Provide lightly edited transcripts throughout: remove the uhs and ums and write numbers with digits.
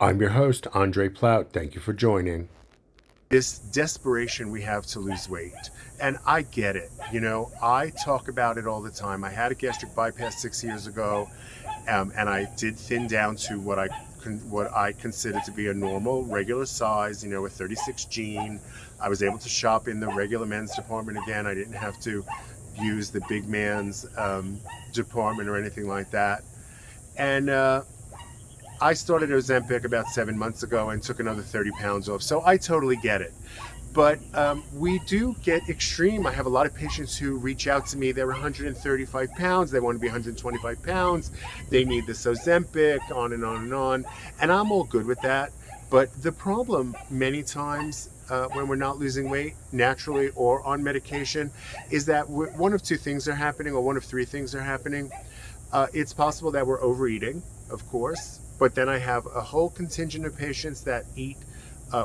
I'm your host, Andre Plout. Thank you for joining. This desperation we have to lose weight. And I get it. I talk about it all the time. I had a gastric bypass 6 years ago, and I did thin down to what I consider to be a normal, regular size. A 36 gene. I was able to shop in the regular men's department again. I didn't have to use the big man's department or anything like that. And I started Ozempic about 7 months ago and took another 30 pounds off. So I totally get it. But we do get extreme. I have a lot of patients who reach out to me. They're 135 pounds. They want to be 125 pounds. They need this Ozempic, on and on and on. And I'm all good with that. But the problem many times when we're not losing weight naturally or on medication is that one of two things are happening, or one of three things are happening. It's possible that we're overeating, of course, but then I have a whole contingent of patients that eat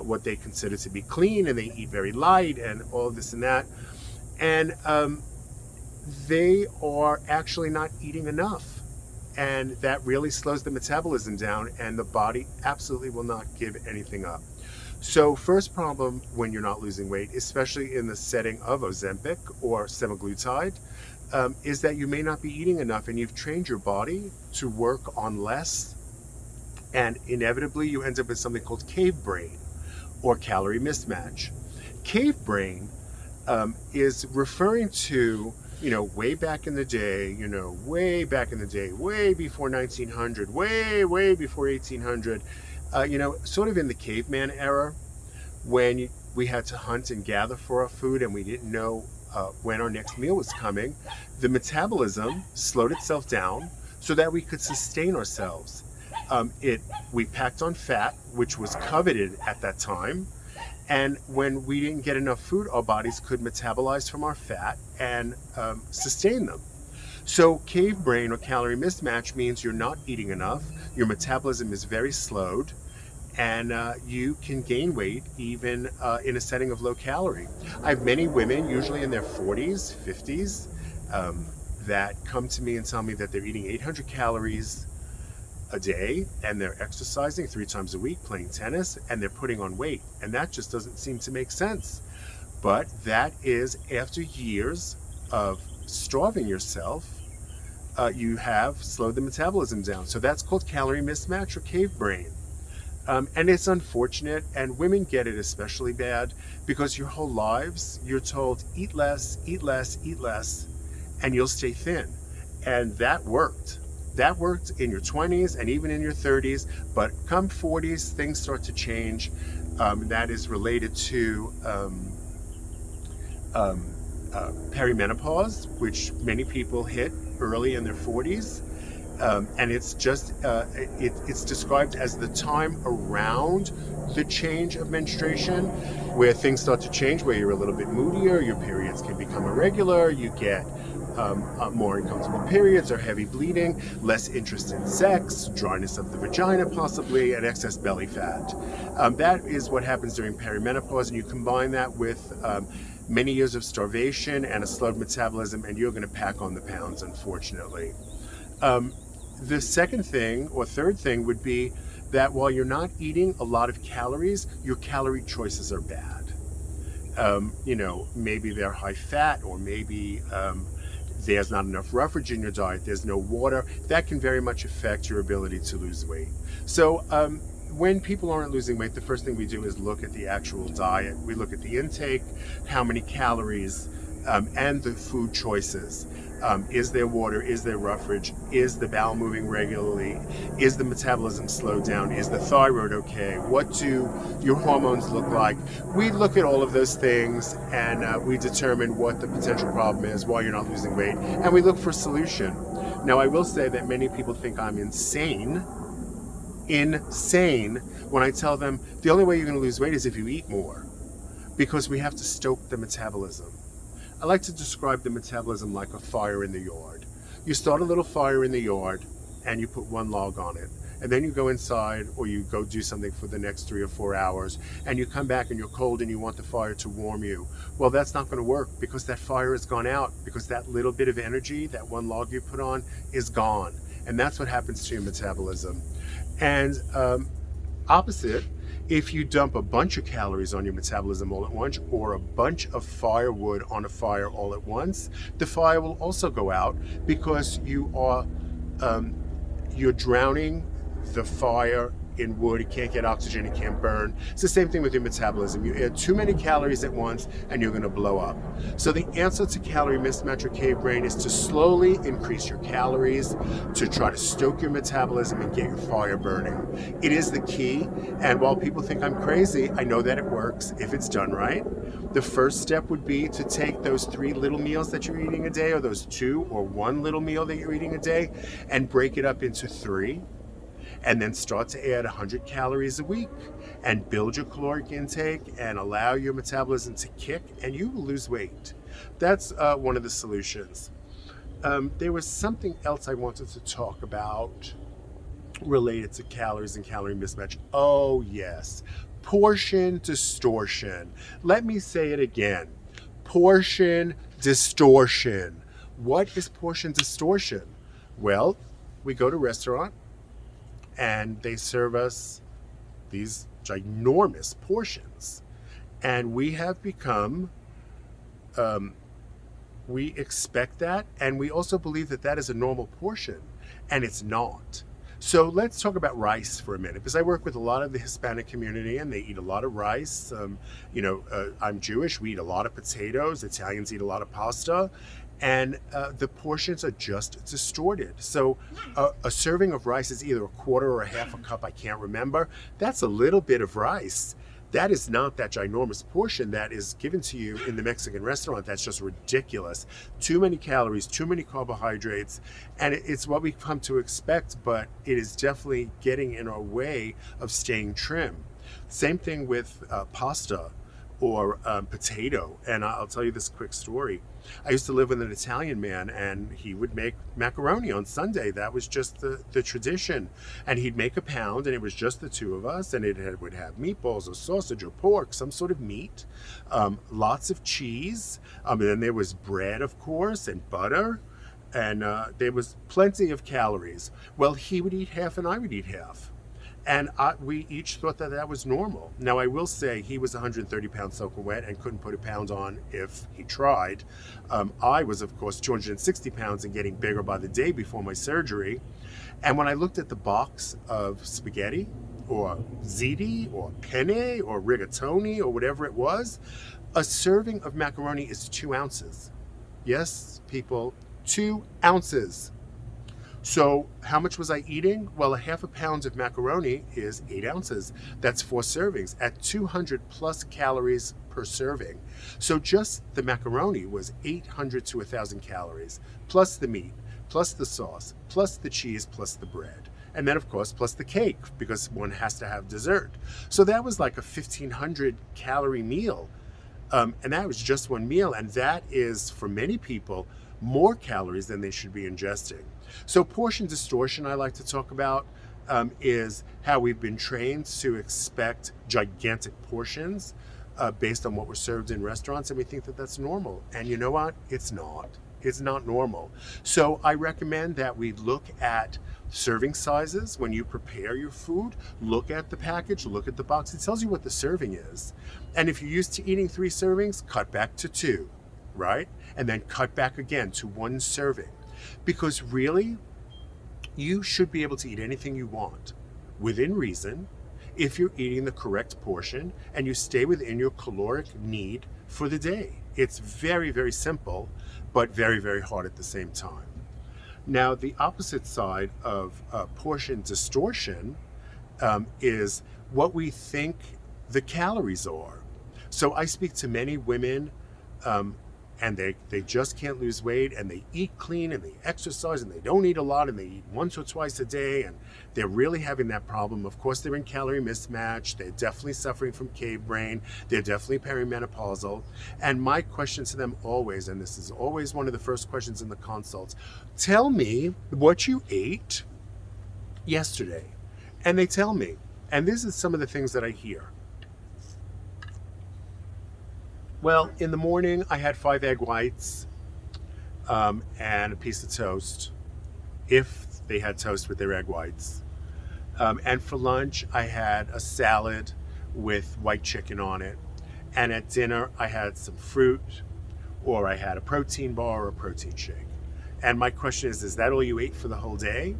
what they consider to be clean, and they eat very light and all of this and that. And they are actually not eating enough. And that really slows the metabolism down, and the body absolutely will not give anything up. So, first problem when you're not losing weight, especially in the setting of Ozempic or semaglutide, is that you may not be eating enough, and you've trained your body to work on less, and inevitably you end up with something called cave brain or calorie mismatch. Cave brain is referring to, way back in the day, way before 1900, way before 1800, sort of in the caveman era, when we had to hunt and gather for our food and we didn't know when our next meal was coming. The metabolism slowed itself down so that we could sustain ourselves. We packed on fat, which was coveted at that time. And when we didn't get enough food, our bodies could metabolize from our fat and sustain them. So cave brain or calorie mismatch means you're not eating enough, your metabolism is very slowed, and you can gain weight even in a setting of low calorie. I have many women, usually in their 40s, 50s, that come to me and tell me that they're eating 800 calories a day, and they're exercising 3 times a week, playing tennis, and they're putting on weight. And that just doesn't seem to make sense. But that is after years of starving yourself, you have slowed the metabolism down. So that's called calorie mismatch or cave brain. And it's unfortunate, and women get it especially bad because your whole lives you're told eat less, eat less, eat less, and you'll stay thin. And that worked. That worked in your 20s and even in your 30s, but come 40s, things start to change. That is related to perimenopause, which many people hit early in their 40s. And it's described as the time around the change of menstruation where things start to change, where you're a little bit moodier, your periods can become irregular, you get more uncomfortable periods or heavy bleeding, less interest in sex, dryness of the vagina possibly, and excess belly fat. That is what happens during perimenopause, and you combine that with many years of starvation and a slowed metabolism, and you're going to pack on the pounds, unfortunately. The second thing or third thing would be that while you're not eating a lot of calories, your calorie choices are bad. Maybe they're high fat, or maybe there's not enough roughage in your diet, there's no water. That can very much affect your ability to lose weight. So when people aren't losing weight, the first thing we do is look at the actual diet. We look at the intake, how many calories, and the food choices. Is there water? Is there roughage? Is the bowel moving regularly? Is the metabolism slowed down? Is the thyroid okay? What do your hormones look like? We look at all of those things, and we determine what the potential problem is, why you're not losing weight, and we look for a solution. Now, I will say that many people think I'm insane when I tell them the only way you're going to lose weight is if you eat more, because we have to stoke the metabolism. I like to describe the metabolism like a fire in the yard. You start a little fire in the yard and you put one log on it. And then you go inside, or you go do something for the next 3 or 4 hours, and you come back and you're cold and you want the fire to warm you. Well, that's not going to work, because that fire has gone out, because that little bit of energy, that one log you put on, is gone. And that's what happens to your metabolism. And Opposite, if you dump a bunch of calories on your metabolism all at once, or a bunch of firewood on a fire all at once, the fire will also go out because um, you're drowning the fire in wood. It can't get oxygen, it can't burn. It's the same thing with your metabolism. You add too many calories at once and you're going to blow up. So the answer to calorie mismatch or cave brain is to slowly increase your calories, to try to stoke your metabolism and get your fire burning. It is the key, and while people think I'm crazy, I know that it works if it's done right. The first step would be to take those 3 little meals that you're eating a day, or those 2 or 1 little meal that you're eating a day, and break it up into 3, and then start to add 100 calories a week and build your caloric intake and allow your metabolism to kick, and you will lose weight. That's one of the solutions. There was something else I wanted to talk about related to calories and calorie mismatch. Oh, yes. Portion distortion. Let me say it again. Portion distortion. What is portion distortion? Well, we go to a restaurant and they serve us these ginormous portions. And we have become, we expect that, and we also believe that that is a normal portion, and it's not. So let's talk about rice for a minute, because I work with a lot of the Hispanic community and they eat a lot of rice. I'm Jewish, we eat a lot of potatoes, Italians eat a lot of pasta, and the portions are just distorted. So a serving of rice is either a quarter or a half a cup, I can't remember. That's a little bit of rice. That is not that ginormous portion that is given to you in the Mexican restaurant. That's just ridiculous. Too many calories, too many carbohydrates, and it's what we've come to expect, but it is definitely getting in our way of staying trim. Same thing with pasta or potato. And I'll tell you this quick story. I used to live with an Italian man, and he would make macaroni on Sunday. That was just the tradition. And he'd make a pound, and it was just the 2 of us, and would have meatballs or sausage or pork, some sort of meat, lots of cheese, and then there was bread, of course, and butter, and there was plenty of calories. Well, he would eat half and I would eat half. And we each thought that that was normal. Now, I will say he was 130 pounds soaking wet and couldn't put a pound on if he tried. I was, of course, 260 pounds and getting bigger by the day before my surgery. And when I looked at the box of spaghetti or ziti or penne or rigatoni or whatever it was, a serving of macaroni is 2 ounces. Yes, people, 2 ounces. So how much was I eating? Well, a half a pound of macaroni is 8 ounces. That's 4 servings at 200 plus calories per serving. So just the macaroni was 800 to 1,000 calories, plus the meat, plus the sauce, plus the cheese, plus the bread. And then, of course, plus the cake, because one has to have dessert. So that was like a 1,500 calorie meal. And that was just one meal. And that is, for many people, more calories than they should be ingesting. So portion distortion I like to talk about is how we've been trained to expect gigantic portions based on what we're served in restaurants, and we think that that's normal. And you know what? It's not. It's not normal. So I recommend that we look at serving sizes when you prepare your food. Look at the package, look at the box. It tells you what the serving is. And if you're used to eating 3 servings, cut back to 2, right? And then cut back again to 1 serving. Because really, you should be able to eat anything you want within reason if you're eating the correct portion and you stay within your caloric need for the day. It's very, very simple, but very, very hard at the same time. Now, the opposite side of portion distortion is what we think the calories are. So I speak to many women and they just can't lose weight, and they eat clean and they exercise and they don't eat a lot and they eat once or twice a day, and they're really having that problem. Of course, they're in calorie mismatch. They're definitely suffering from cave brain. They're definitely perimenopausal. And my question to them always, and this is always one of the first questions in the consults, tell me what you ate yesterday. And they tell me, and this is some of the things that I hear. Well, in the morning, I had 5 egg whites and a piece of toast, if they had toast with their egg whites. And for lunch, I had a salad with white chicken on it. And at dinner, I had some fruit, or I had a protein bar or a protein shake. And my question is that all you ate for the whole day?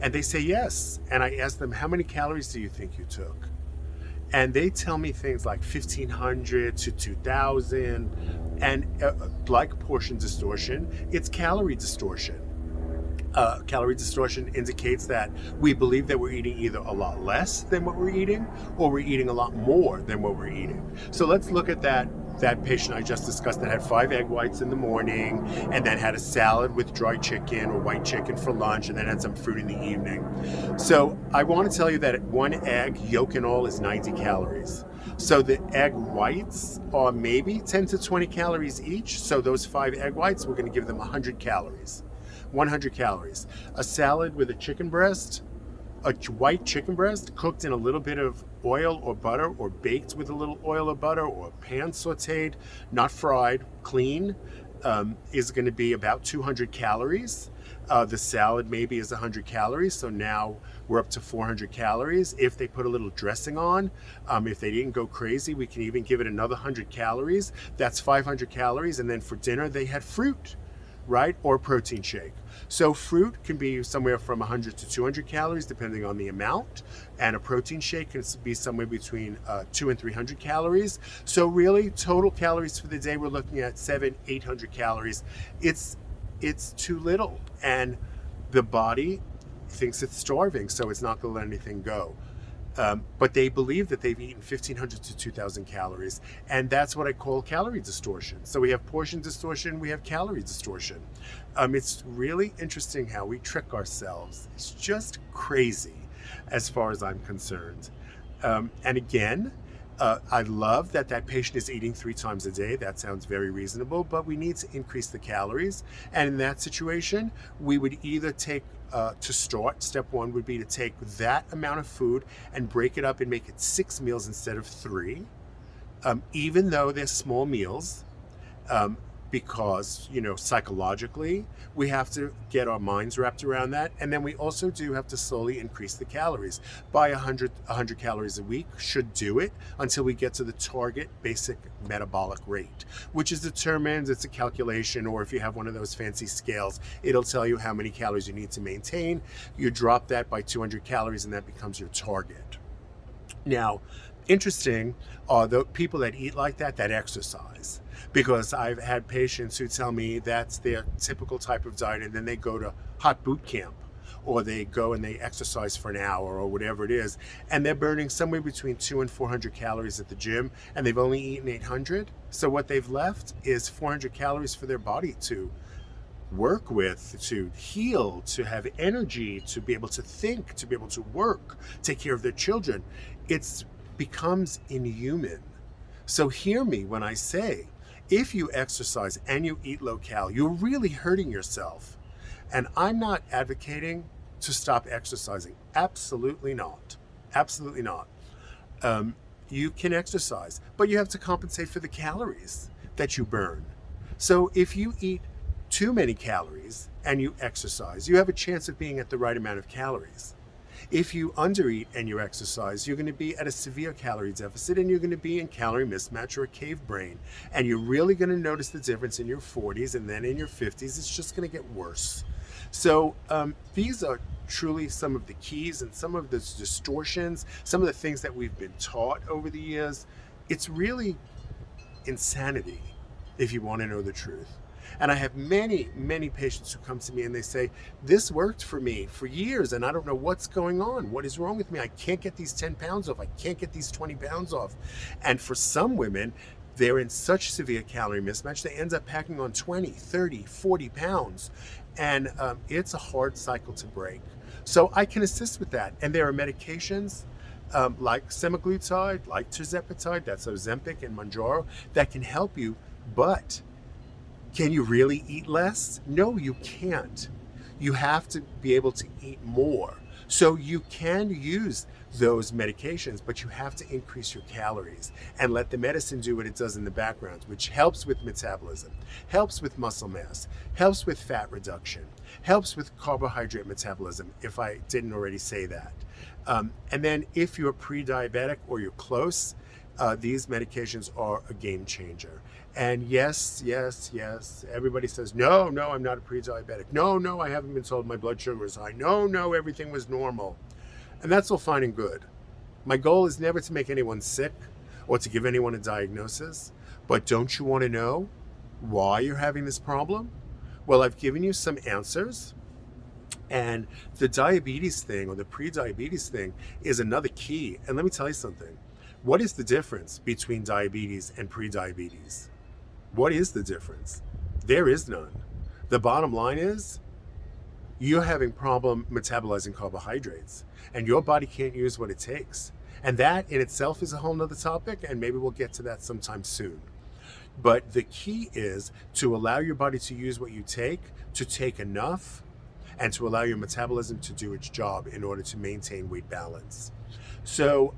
And they say yes. And I ask them, how many calories do you think you took? And they tell me things like 1,500 to 2,000. And like portion distortion, it's calorie distortion. Calorie distortion indicates that we believe that we're eating either a lot less than what we're eating, or we're eating a lot more than what we're eating. So let's look at that patient I just discussed that had 5 egg whites in the morning, and then had a salad with dry chicken or white chicken for lunch, and then had some fruit in the evening. So I want to tell you that 1 egg, yolk and all, is 90 calories. So the egg whites are maybe 10 to 20 calories each. So those 5 egg whites, we're going to give them 100 calories. 100 calories. A salad with a chicken breast, a white chicken breast cooked in a little bit of oil or butter, or baked with a little oil or butter, or pan sauteed, not fried, clean, is going to be about 200 calories. The salad maybe is 100 calories, so now we're up to 400 calories. If they put a little dressing on, if they didn't go crazy, we can even give it another 100 calories. That's 500 calories. And then for dinner, they had fruit, right? Or protein shake. So fruit can be somewhere from 100 to 200 calories, depending on the amount. And a protein shake can be somewhere between 200 and 300 calories. So really, total calories for the day, we're looking at 700-800 calories. It's too little. And the body thinks it's starving, so it's not going to let anything go. But they believe that they've eaten 1,500 to 2,000 calories. And that's what I call calorie distortion. So we have portion distortion, we have calorie distortion. It's really interesting how we trick ourselves. It's just crazy as far as I'm concerned. And again, I love that patient is eating 3 times a day. That sounds very reasonable, but we need to increase the calories. And in that situation, we would either take, to start, step 1 would be to take that amount of food and break it up and make it 6 meals instead of 3, even though they're small meals. Because, psychologically, we have to get our minds wrapped around that. And then we also do have to slowly increase the calories. By 100 calories a week should do it until we get to the target basic metabolic rate, which is determined, it's a calculation, or if you have one of those fancy scales, it'll tell you how many calories you need to maintain. You drop that by 200 calories and that becomes your target. Now, interesting are the people that eat like that exercise. Because I've had patients who tell me that's their typical type of diet, and then they go to hot boot camp, or they go and they exercise for an hour or whatever it is, and they're burning somewhere between 200 and 400 calories at the gym, and they've only eaten 800. So what they've left is 400 calories for their body to work with, to heal, to have energy, to be able to think, to be able to work, take care of their children. It becomes inhuman. So hear me when I say, if you exercise and you eat low cal, you're really hurting yourself. And I'm not advocating to stop exercising. Absolutely not. Absolutely not. You can exercise, but you have to compensate for the calories that you burn. So if you eat too many calories and you exercise, you have a chance of being at the right amount of calories. If you undereat and you exercise, you're going to be at a severe calorie deficit, and you're going to be in calorie mismatch or a cave brain. And you're really going to notice the difference in your 40s, and then in your 50s, it's just going to get worse. So these are truly some of the keys and some of the distortions, some of the things that we've been taught over the years. It's really insanity, if you want to know the truth. And I have many, many patients who come to me and they say, this worked for me for years and I don't know what's going on. What is wrong with me? I can't get these 10 pounds off. I can't get these 20 pounds off. And for some women, they're in such severe calorie mismatch, they end up packing on 20, 30, 40 pounds. And it's a hard cycle to break. So I can assist with that. And there are medications like semaglutide, like tirzepatide, that's Ozempic and Mounjaro, that can help you. But can you really eat less? No, you can't. You have to be able to eat more. So you can use those medications, but you have to increase your calories and let the medicine do what it does in the background, which helps with metabolism, helps with muscle mass, helps with fat reduction, helps with carbohydrate metabolism, if I didn't already say that. And then if you're pre-diabetic or you're close, these medications are a game changer. And yes, everybody says, no, I'm not a pre-diabetic. No, I haven't been told my blood sugar is high. No, everything was normal. And that's all fine and good. My goal is never to make anyone sick or to give anyone a diagnosis. But don't you want to know why you're having this problem? Well, I've given you some answers. And the diabetes thing, or the pre-diabetes thing, is another key. And let me tell you something. What is the difference between diabetes and pre-diabetes? What is the difference? There is none. The bottom line is you're having problem metabolizing carbohydrates, and your body can't use what it takes. And that in itself is a whole nother topic, and maybe we'll get to that sometime soon. But the key is to allow your body to use what you take, to take enough, and to allow your metabolism to do its job in order to maintain weight balance. So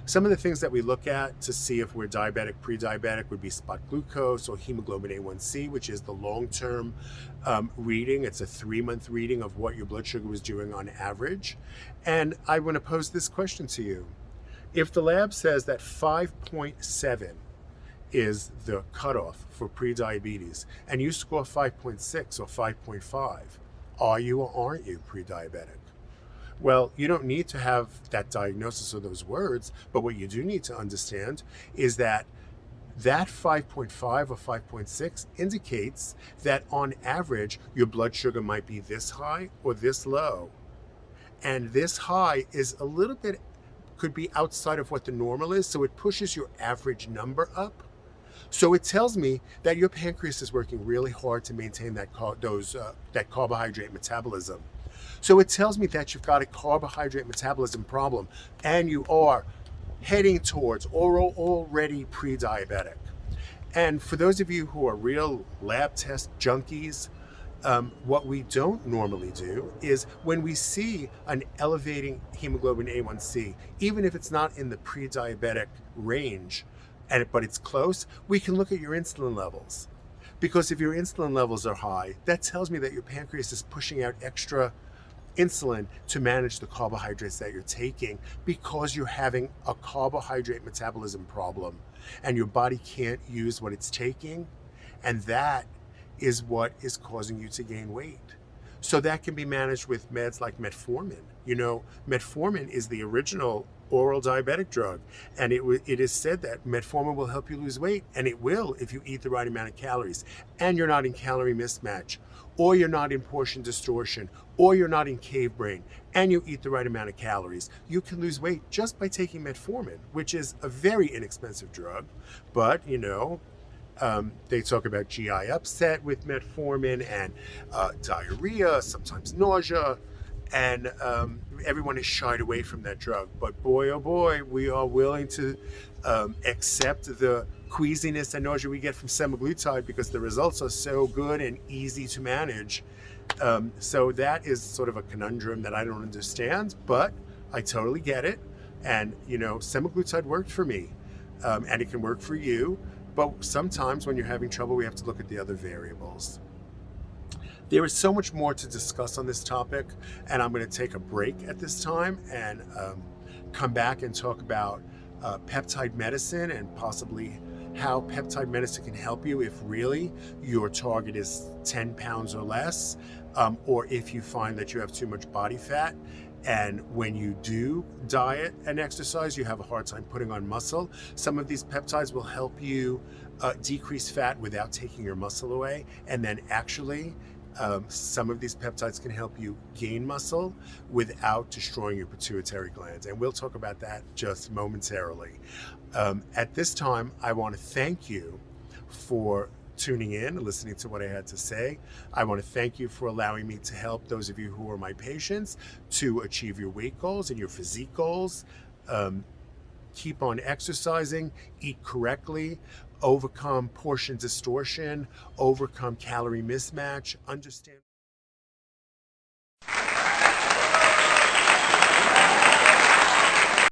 some of the things that we look at to see if we're diabetic, pre-diabetic would be spot glucose or hemoglobin A1C, which is the long-term reading. It's a 3-month reading of what your blood sugar was doing on average. And I want to pose this question to you. If the lab says that 5.7 is the cutoff for pre-diabetes and you score 5.6 or 5.5, are you or aren't you pre-diabetic? Well, you don't need to have that diagnosis or those words, but what you do need to understand is that 5.5 or 5.6 indicates that on average, your blood sugar might be this high or this low. And this high is a little bit, could be outside of what the normal is, so it pushes your average number up. So it tells me that your pancreas is working really hard to maintain that carbohydrate metabolism. So it tells me that you've got a carbohydrate metabolism problem and you are heading towards or already pre-diabetic. And for those of you who are real lab test junkies, what we don't normally do is when we see an elevating hemoglobin A1C, even if it's not in the pre-diabetic range, but it's close, we can look at your insulin levels. Because if your insulin levels are high, that tells me that your pancreas is pushing out extra insulin to manage the carbohydrates that you're taking because you're having a carbohydrate metabolism problem and your body can't use what it's taking. And that is what is causing you to gain weight. So that can be managed with meds like metformin. You know, metformin is the original oral diabetic drug, and it is said that metformin will help you lose weight, and it will if you eat the right amount of calories, and you're not in calorie mismatch, or you're not in portion distortion, or you're not in cave brain, and you eat the right amount of calories. You can lose weight just by taking metformin, which is a very inexpensive drug, but you know, they talk about GI upset with metformin and diarrhea, sometimes nausea, and everyone is shied away from that drug. But boy, oh boy, we are willing to accept the queasiness and nausea we get from semaglutide because the results are so good and easy to manage. So that is sort of a conundrum that I don't understand, but I totally get it. And, you know, semaglutide worked for me, and it can work for you. But sometimes when you're having trouble, we have to look at the other variables. There is so much more to discuss on this topic, and I'm going to take a break at this time and come back and talk about peptide medicine and possibly how peptide medicine can help you if really your target is 10 pounds or less, or if you find that you have too much body fat. And when you do diet and exercise, you have a hard time putting on muscle. Some of these peptides will help you decrease fat without taking your muscle away. And then actually, some of these peptides can help you gain muscle without destroying your pituitary glands. And we'll talk about that just momentarily. At this time, I want to thank you for tuning in and listening to what I had to say. I want to thank you for allowing me to help those of you who are my patients to achieve your weight goals and your physique goals. Keep on exercising, eat correctly, overcome portion distortion, overcome calorie mismatch, understand